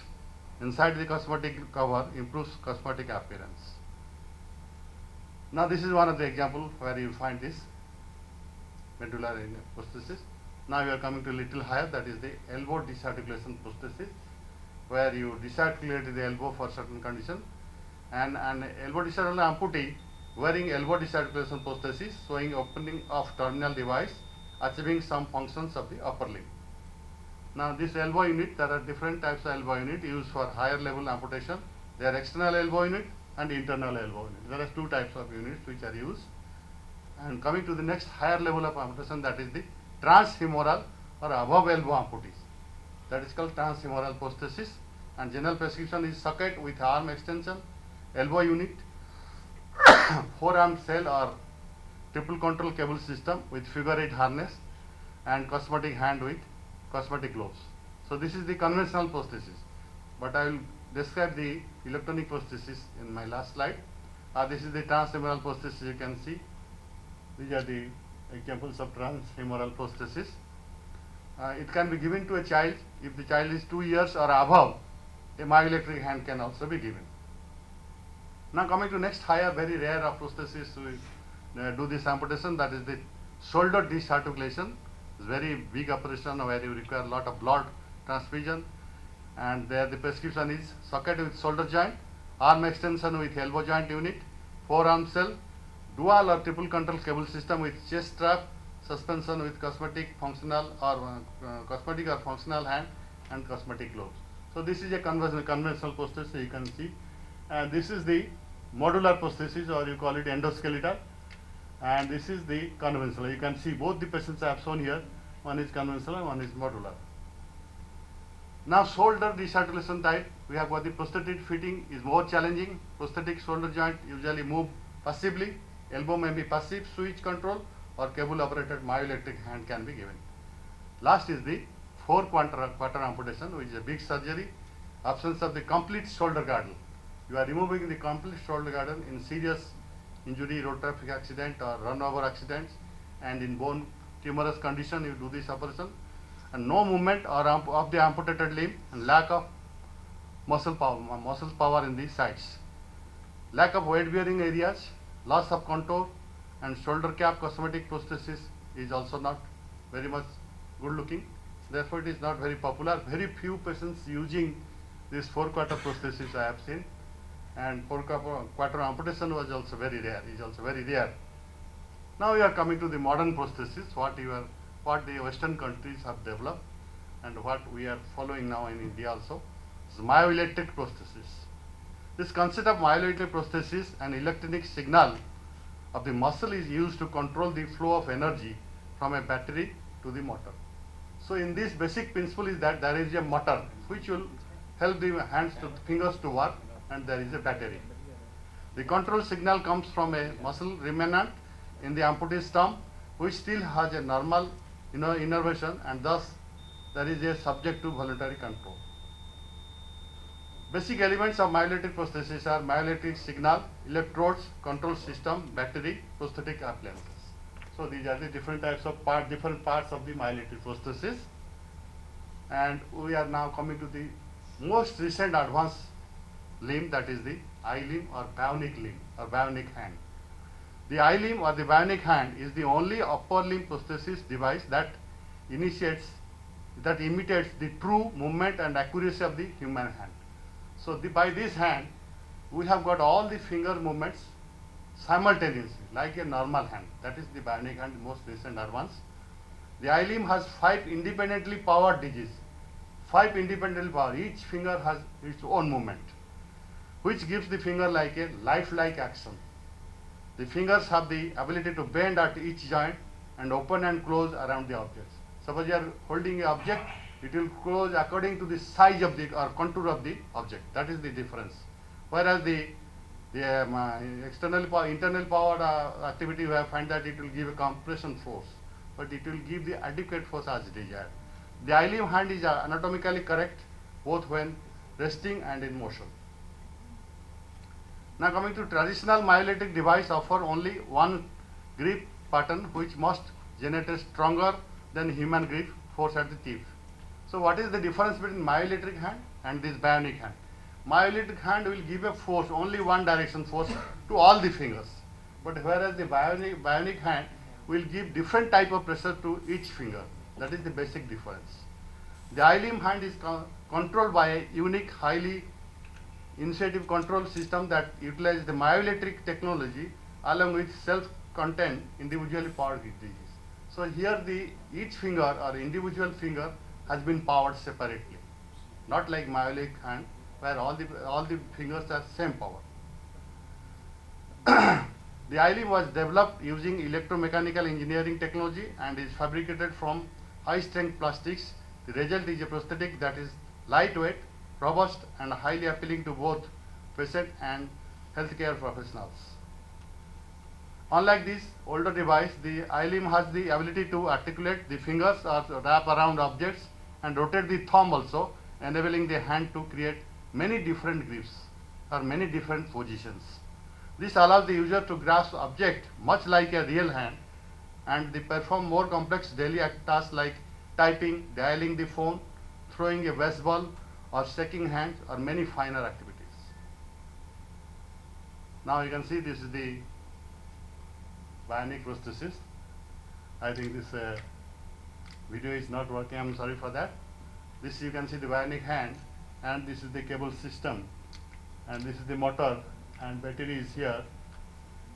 inside the cosmetic cover improves cosmetic appearance. Now this is one of the examples where you find this medulla prosthesis. Now you are coming to a little higher, that is the elbow disarticulation prosthesis, where you disarticulate the elbow for certain condition, and an elbow disarticulation amputee wearing elbow disarticulation prosthesis showing opening of terminal device, achieving some functions of the upper limb. Now this elbow unit, there are different types of elbow unit used for higher level amputation. There are external elbow unit and internal elbow unit. There are two types of units which are used. And coming to the next higher level of amputation, that is the transfemoral or above elbow amputees. That is called transfemoral prosthesis, and general prescription is socket with arm extension, elbow unit, forearm cell or triple control cable system with figure 8 harness, and cosmetic hand with cosmetic gloves. So this is the conventional prosthesis, but I will describe the electronic prosthesis in my last slide. This is the transfemoral prosthesis. You can see these are the examples of transfemoral prosthesis. It can be given to a child if the child is 2 years or above. A myoelectric hand can also be given. Now coming to next higher, very rare of prosthesis, we do this amputation, that is the shoulder disarticulation. It's very big operation where you require a lot of blood transfusion, and there the prescription is socket with shoulder joint, arm extension with elbow joint unit, forearm cell, dual or triple control cable system with chest strap, suspension with cosmetic functional or cosmetic or functional hand, and cosmetic gloves. So this is a conventional prosthesis. You can see, and this is the modular prosthesis, or you call it endoskeletal, and this is the conventional. You can see both the patients I have shown here. One is conventional and one is modular. Now shoulder disarticulation type, we have got the prosthetic fitting is more challenging. Prosthetic shoulder joint usually move passively. Elbow may be passive switch control, or cable operated myoelectric hand can be given. Last is the 4-quarter amputation, which is a big surgery. Absence of the complete shoulder girdle. You are removing the complete shoulder girdle in serious injury, road traffic accident or run over accidents, and in bone tumorous condition you do this operation, and no movement or of the amputated limb, and lack of muscle power in the sides. Lack of weight bearing areas, loss of contour, and shoulder cap cosmetic prosthesis is also not very much good looking. Therefore it is not very popular. Very few patients using This 4-quarter prosthesis I have seen, and 4-quarter amputation was also very rare, is also very rare. Now we are coming to the modern prosthesis, what the Western countries have developed and what we are following now in India also, is myoelectric prosthesis. This concept of myoelectric prosthesis, an electronic signal of the muscle is used to control the flow of energy from a battery to the motor. So in this basic principle is that there is a motor which will help the fingers to work, and there is a battery. The control signal comes from a muscle remnant in the amputee's thumb, which still has a normal innervation, and thus there is a subject to voluntary control. Basic elements of myoelectric prosthesis are myoelectric signal, electrodes, control system, battery, prosthetic appliances. So these are the different types of different parts of the myoelectric prosthesis. And we are now coming to the most recent advanced limb, that is the eye limb or bionic limb or bionic hand. The eye limb or the bionic hand is the only upper limb prosthesis device that imitates the true movement and accuracy of the human hand. So by this hand, we have got all the finger movements simultaneously, like a normal hand. That is the bionic hand, most recent advance. The eye limb has 5 independently powered digits. 5 independently powered. Each finger has its own movement, which gives the finger like a lifelike action. The fingers have the ability to bend at each joint and open and close around the objects. Suppose you are holding an object, it will close according to the size of the or contour of the object. That is the difference. Whereas the internal powered activity, we have find that it will give a compression force, but it will give the adequate force as desired. The eye limb hand is anatomically correct both when resting and in motion. Now coming to traditional myoelectric device offer only one grip pattern, which must generate stronger than human grip force at the tip. So what is the difference between myoelectric hand and this bionic hand? Myoelectric hand will give a force, only one direction force to all the fingers. But whereas the bionic hand will give different type of pressure to each finger. That is the basic difference. The eye limb hand is controlled by a unique, highly initiative control system that utilizes the myoelectric technology along with self-contained individually powered digits. So here each finger or individual finger has been powered separately, not like myoelectric hand where all the fingers are same power. The eye limb was developed using electromechanical engineering technology and is fabricated from high strength plastics. The result is a prosthetic that is lightweight, robust and highly appealing to both patient and healthcare professionals. Unlike this older device, the eye limb has the ability to articulate the fingers or wrap around objects and rotate the thumb also, enabling the hand to create many different grips or many different positions. This allows the user to grasp object much like a real hand, and they perform more complex daily tasks like typing, dialing the phone, throwing a baseball or shaking hands, or many finer activities. Now you can see this is the bionic prosthesis. I think this video is not working, I'm sorry for that. This you can see the bionic hand, and this is the cable system, and this is the motor, and battery is here,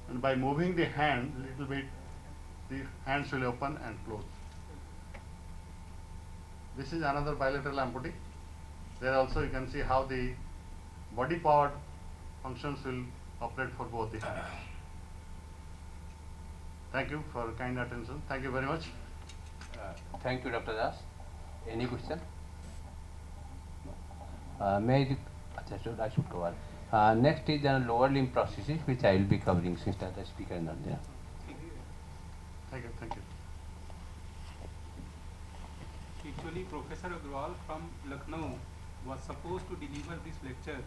and by moving the hand a little bit, the hands will open and close. This is another bilateral amputee. There also you can see how the body powered functions will operate for both the hands. Thank you for kind attention. Thank you very much. Thank you, Dr. Das. Any question? I should cover. Next is the lower limb prosthesis, which I will be covering since the speaker is not there. Thank you. Thank you. Actually, Professor Agrawal from Lucknow was supposed to deliver this lecture,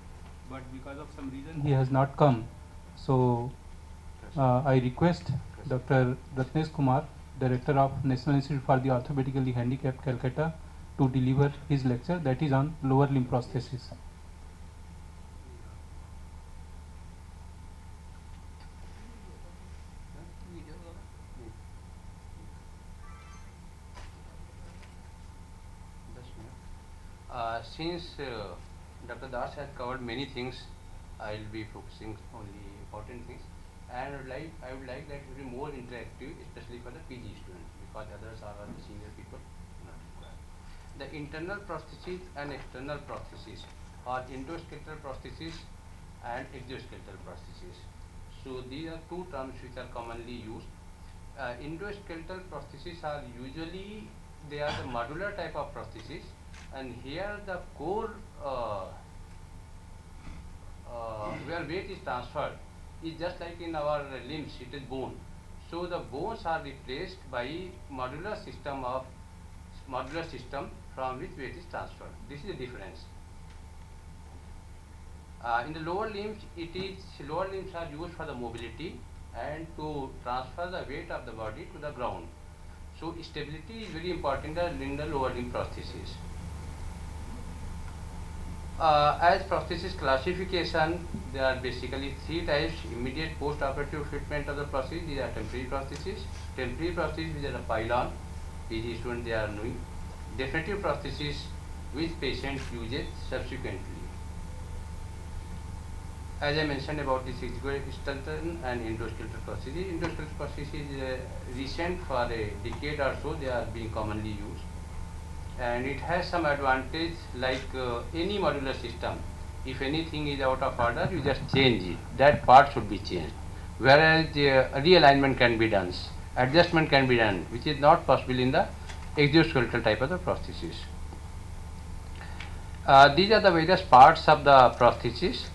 but because of some reason he has not come. So I request Dr. Ratnesh Kumar, Director of National Institute for the Orthopedically Handicapped, Calcutta, to deliver his lecture, that is on lower limb prosthesis. Since Dr. Das has covered many things. I will be focusing on the important things, and I would like that to be more interactive, especially for the PG students, because others are the senior people not required. The internal prosthesis and external prosthesis, or endoskeletal prosthesis and exoskeletal prosthesis. So these are two terms which are commonly used. Endoskeletal prosthesis are usually, they are the modular type of prosthesis, and here the core where weight is transferred is just like in our limbs, it is bone. So the bones are replaced by modular system from which weight is transferred. This is the difference. In the lower limbs, lower limbs are used for the mobility and to transfer the weight of the body to the ground. So stability is very important in the lower limb prosthesis. As prosthesis classification, there are basically three types: immediate post-operative treatment of the prosthesis, these are temporary prosthesis. Temporary prosthesis, which are a pylon, PG students they are knowing. Definitive prosthesis, which patient uses subsequently. As I mentioned about this exoskeletal and endoskeletal prosthesis. Endoskeletal prosthesis is recent, for a decade or so they are being commonly used. And it has some advantage, like any modular system. If anything is out of order, you just change it. That part should be changed. Whereas realignment can be done, adjustment can be done, which is not possible in the exoskeletal type of the prosthesis. These are the various parts of the prosthesis.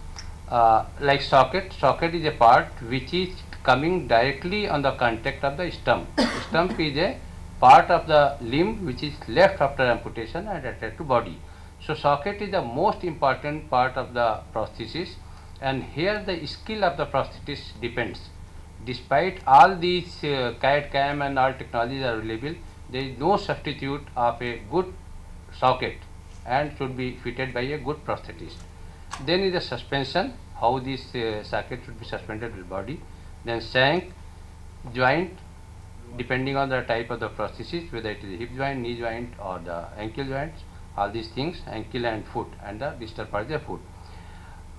Like socket. Socket is a part which is coming directly on the contact of the stump. Stump is a part of the limb which is left after amputation and attached to body. So socket is the most important part of the prosthesis, and here the skill of the prosthetist depends. Despite all these CAD/CAM and all technologies are available, there is no substitute of a good socket and should be fitted by a good prosthetist. Then is the suspension, how this socket should be suspended with body. Then shank, joint, depending on the type of the prosthesis, whether it is hip joint, knee joint or the ankle joints, all these things, ankle and foot, and the distal part of the foot.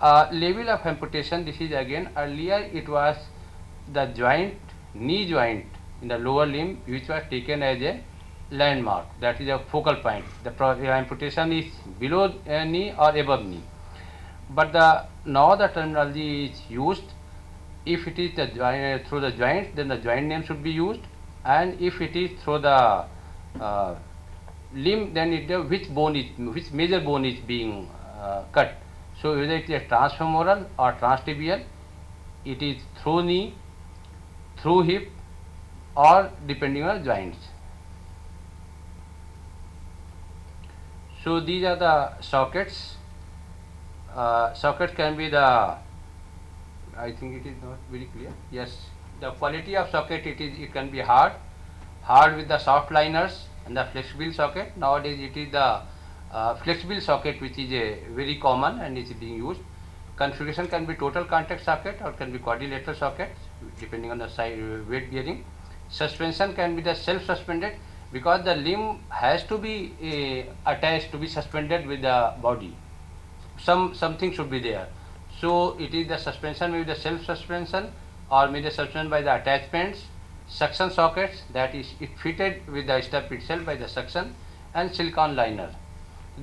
Level of amputation, this is again, earlier it was the joint, knee joint in the lower limb, which was taken as a landmark, that is a focal point. The amputation is below knee or above knee. But now the terminology is used. If it is the through the joint, then the joint name should be used, and if it is through the limb, then which major bone is being cut. So whether it is transfemoral or transtibial, it is through knee, through hip, or depending on joints. So these are the sockets. Socket can be the, I think it is not very clear. Yes, the quality of socket, it can be hard with the soft liners, and the flexible socket. Nowadays it is the flexible socket which is very common and is being used. Configuration can be total contact socket or can be quadrilateral socket depending on the size, weight bearing. Suspension can be the self-suspended, because the limb has to be attached to be suspended with the body. Something should be there. So it is the suspension, maybe the self-suspension or maybe the suspension by the attachments. Suction sockets, that is it fitted with the step itself by the suction, and silicone liner.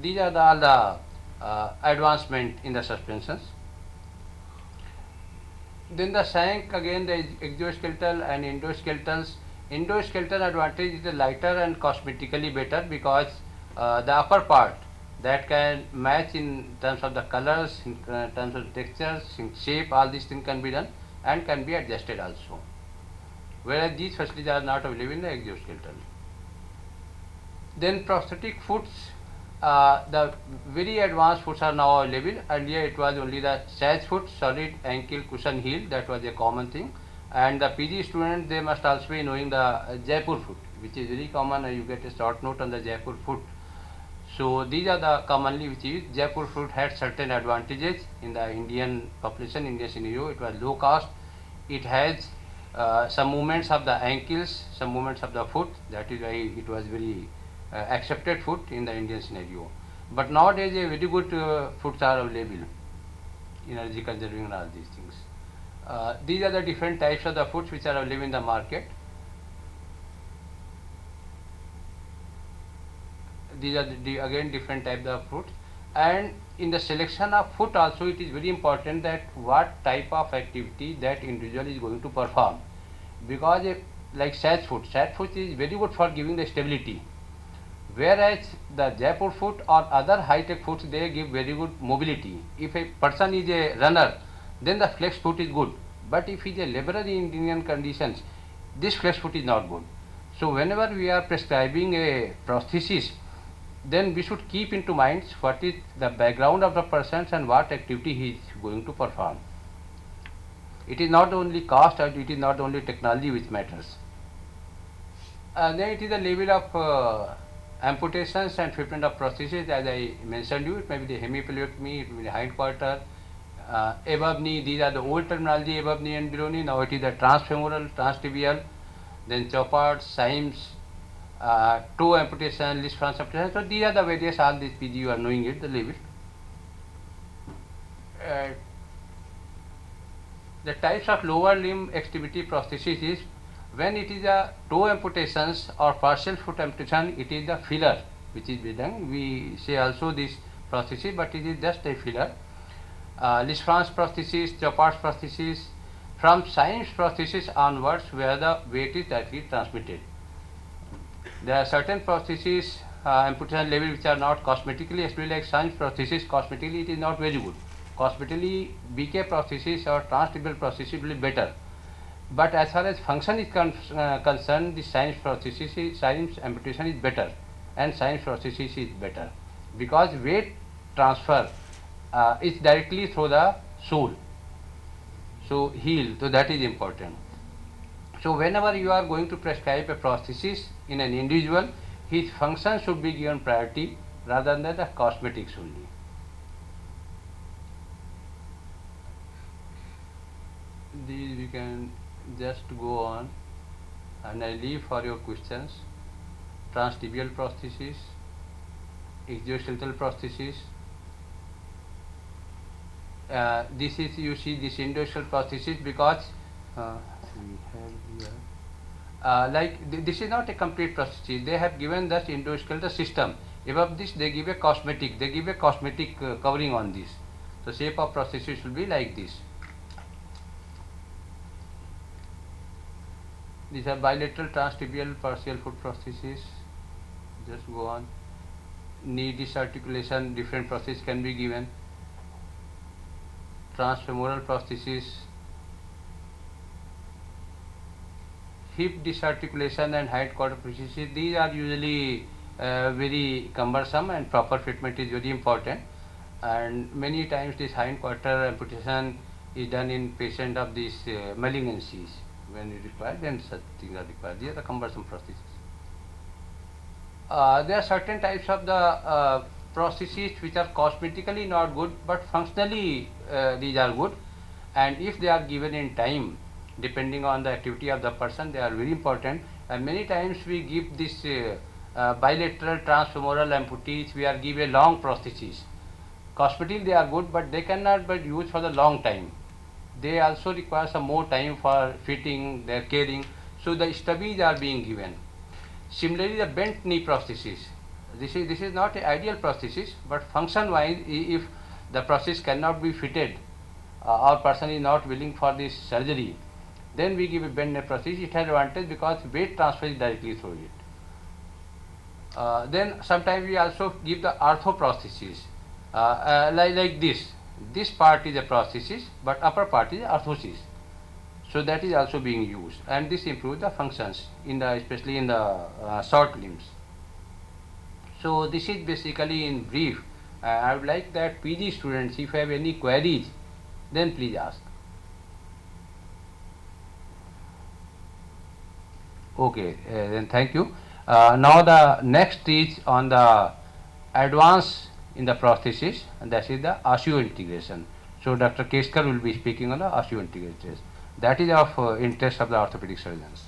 These are all the advancement in the suspensions. Then the shank, again the exoskeletal and endoskeletals. Endoskeletal advantage is the lighter and cosmetically better, because the upper part that can match in terms of the colors, in terms of textures, in shape, all these things can be done and can be adjusted also. Whereas these facilities are not available in the exoskeletal. Then prosthetic foots, the very advanced foots are now available. Earlier it was only the sage foot, solid ankle, cushion, heel, that was a common thing. And the PG students, they must also be knowing the Jaipur foot, which is very common. You get a short note on the Jaipur foot. So these are the commonly which is Jaipur foot had certain advantages in the Indian population, Indian scenario. It was low cost. It has some movements of the ankles, some movements of the foot. That is why it was very accepted foot in the Indian scenario. But nowadays a very good foods are available, energy conserving and all these things. These are the different types of the foods which are available in the market. These are again different types of fruits, and in the selection of food also it is very important that what type of activity that individual is going to perform, because like sad food is very good for giving the stability, whereas the Jaipur food or other high-tech foods, they give very good mobility. If a person is a runner, then the flex food is good, but if he is a laborer in Indian conditions, this flex food is not good. So whenever we are prescribing a prosthesis, then we should keep into mind what is the background of the person and what activity he is going to perform. It is not only cost, or it is not only technology which matters. Then it is the level of amputations and fitment of prosthesis. As I mentioned you, it may be the hemipelectomy, it may be the hind quarter, above knee. These are the old terminology, above knee and below knee. Now it is the transfemoral, transtibial, then chopard, Symes, toe amputation, Lisp France amputation. So these are the various, all these PG you are knowing it, the level. The types of lower limb extremity prosthesis is when it is a toe amputations or partial foot amputation, it is the filler which is done. We say also this prosthesis, but it is just a filler. Lisp France prosthesis, chopard prosthesis, from Symes prosthesis onwards where the weight is directly transmitted. There are certain prosthesis amputation level which are not cosmetically, especially like Symes prosthesis, cosmetically it is not very good. Cosmetically, BK prosthesis or transtibial prosthesis will be better. But as far as function is concerned, the Symes prosthesis, Symes amputation is better, and Symes prosthesis is better because weight transfer is directly through the sole, so heel. So that is important. So whenever you are going to prescribe a prosthesis in an individual, his function should be given priority rather than the cosmetics only. These we can just go on, and I leave for your questions. Transtibial prosthesis, exoskeletal prosthesis. This is, you see this endoskeletal prosthesis because we have here, this is not a complete prosthesis. They have given this endoskeletal system. Above this they give a cosmetic, covering on this. So shape of prosthesis will be like this. These are bilateral transtibial partial foot prosthesis. Just go on. Knee disarticulation, different prosthesis can be given. Transfemoral prosthesis, hip disarticulation and hind quarter prosthesis. These are usually very cumbersome, and proper fitment is very important. And many times this hind quarter amputation is done in patient of these malignancies. When it required, then such things are required. These are the cumbersome prosthesis. There are certain types of the prosthesis which are cosmetically not good, but functionally these are good, and if they are given in time, depending on the activity of the person, they are very important. And many times we give this bilateral transfemoral amputees, we are give a long prosthesis. Cosmetically they are good, but they cannot be used for the long time. They also require some more time for fitting, their caring, so the stubbies are being given. Similarly, the bent knee prosthesis. This is not an ideal prosthesis, but function-wise, if the prosthesis cannot be fitted, or person is not willing for this surgery, then we give a bent knee prosthesis. It has advantage because weight transfer is directly through it. Then sometimes we also give the orthoprosthesis, like this. This part is a prosthesis, but upper part is orthosis. So that is also being used, and this improves the functions in the, especially in the short limbs. So this is basically in brief. I would like that PG students, if you have any queries, then please ask. Okay, then thank you. Now the next is on the advance in the prosthesis, and that is the osseointegration. So Dr. Keskar will be speaking on the osseointegration. That is of interest of the orthopedic surgeons.